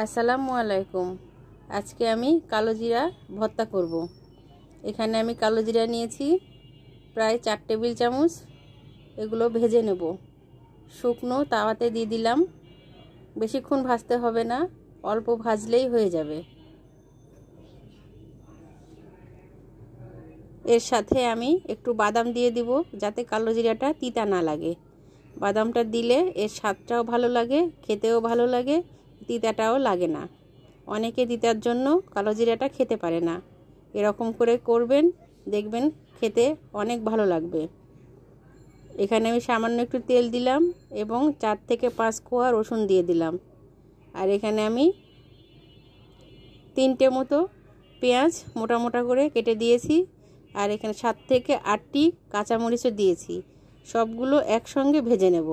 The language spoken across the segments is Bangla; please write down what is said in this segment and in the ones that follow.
আসসালামু আলাইকুম। আজকে আমি কালো জিরা ভর্তা করব। এখানে আমি কালো জিরা নিয়েছি প্রায় 4 টেবিল চামচ। এগুলো ভেজে নেব। শুকনো তাওয়াতে দিয়ে দিলাম। বেশিক্ষণ ভাজতে হবে না, অল্প ভাজলেই হয়ে যাবে। এর সাথে আমি একটু বাদাম দিয়ে দিব, যাতে কালো জিরাটা তিতা না লাগে। বাদামটা দিলে এর স্বাদটাও ভালো লাগে, খেতেও ভালো লাগে, তিতাটাও লাগে না। অনেকে তিতার জন্য কালো জিরাটা খেতে পারে না। এরকম করে করবেন, দেখবেন খেতে অনেক ভালো লাগবে। এখানে আমি সামান্য একটু তেল দিলাম এবং 4 থেকে 5 কোয়া রসুন দিয়ে দিলাম। আর এখানে আমি 3টে মতো পেঁয়াজ মোটা মোটা করে কেটে দিয়েছি। আর এখানে 7 থেকে 8টি কাঁচামরিচও দিয়েছি। সবগুলো একসঙ্গে ভেজে নেব।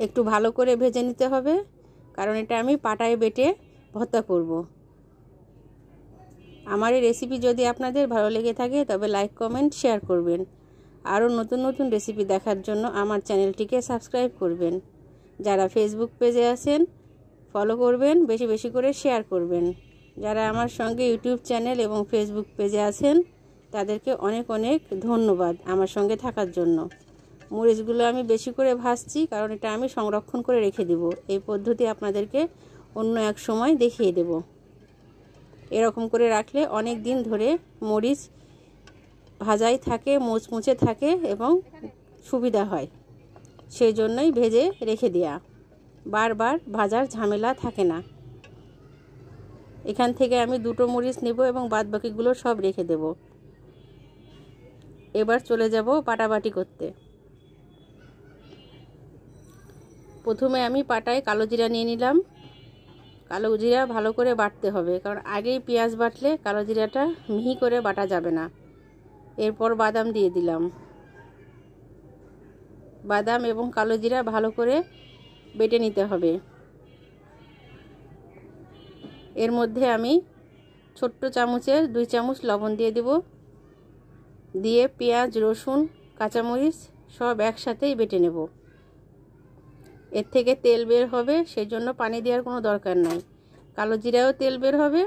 একটু ভালো করে ভেজে নিতে হবে, কারণ এটা আমি পাটায় বেটে ভর্তা করব। আমার এই রেসিপি যদি আপনাদের ভালো লেগে থাকে তবে লাইক, কমেন্ট, শেয়ার করবেন। আরও নতুন নতুন রেসিপি দেখার জন্য আমার চ্যানেলটিকে সাবস্ক্রাইব করবেন। যারা ফেসবুক পেজে আছেন ফলো করবেন, বেশি বেশি করে শেয়ার করবেন। যারা আমার সঙ্গে ইউটিউব চ্যানেল এবং ফেসবুক পেজে আছেন তাদেরকে অনেক অনেক ধন্যবাদ আমার সঙ্গে থাকার জন্য। মরিচগুলো আমি বেশি করে ভাজছি, কারণ এটা আমি সংরক্ষণ করে রেখে দেব। এই পদ্ধতি আপনাদেরকে অন্য এক সময় দেখিয়ে দেব। এরকম করে রাখলে অনেক দিন ধরে মরিচ ভাজাই থাকে, মুচমুচে থাকে এবং সুবিধা হয়। সেই জন্যই ভেজে রেখে দেয়া, বারবার ভাজার ঝামেলা থাকে না। এখান থেকে আমি 2টো মরিচ নেব এবং বাদবাকিগুলো সব রেখে দেব। এবার চলে যাব বাটাবাটি করতে। প্রথমে আমি পাটায় কালো জিরা নিয়ে নিলাম। কালো জিরা ভালো করে বাটতে হবে, কারণ আগেই পেঁয়াজ বাটলে কালো জিরাটা মিহি করে বাটা যাবে না। এরপর বাদাম দিয়ে দিলাম। বাদাম এবং কালো জিরা ভালো করে বেটে নিতে হবে। এর মধ্যে আমি ছোট্ট চামচের 2 চামচ লবণ দিয়ে দেব। দিয়ে পেঁয়াজ, রসুন, কাঁচামরিচ সব একসাথেই বেটে নেব। এর থেকে তেল বের হবে, সেই জন্য পানি দেওয়ার কোনো দরকার নাই। কালো জিরাও তেল বের হবে,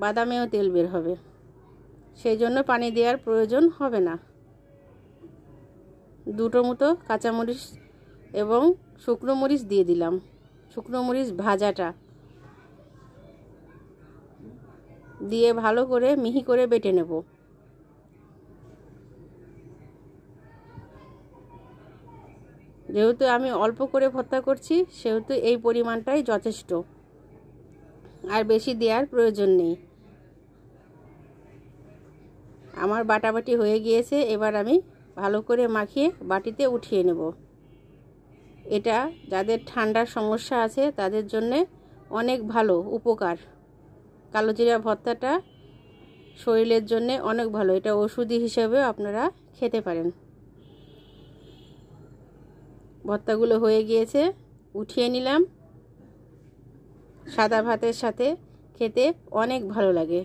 বাদামেও তেল বের হবে, সেই জন্য পানি দেওয়ার প্রয়োজন হবে না। 2টো মতো কাঁচামরিচ এবং শুকনো মরিচ দিয়ে দিলাম। শুকনো মরিচ ভাজাটা দিয়ে ভালো করে মিহি করে বেটে নেব। যেহেতু আমি অল্প করে ভর্তা করছি, সেহেতু এই পরিমাণটাই যথেষ্ট, আর বেশি দেওয়ার প্রয়োজন নেই। আমার বাটাবাটি হয়ে গিয়েছে। এবার আমি ভালো করে মাখিয়ে বাটিতে উঠিয়ে নেব। এটা যাদের ঠান্ডার সমস্যা আছে তাদের জন্য অনেক ভালো উপকার। কালো জিরা ভর্তাটা শরীরের জন্য অনেক ভালো। এটা ওষুধি হিসেবে আপনারা খেতে পারেন। ভর্তাগুলো হয়ে গিয়েছে, উঠিয়ে নিলাম। সাদা ভাতের সাথে খেতে অনেক ভালো লাগে।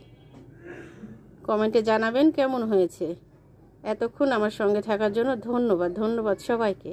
কমেন্টে জানাবেন কেমন হয়েছে। এতক্ষণ আমার সঙ্গে থাকার জন্য ধন্যবাদ সবাইকে।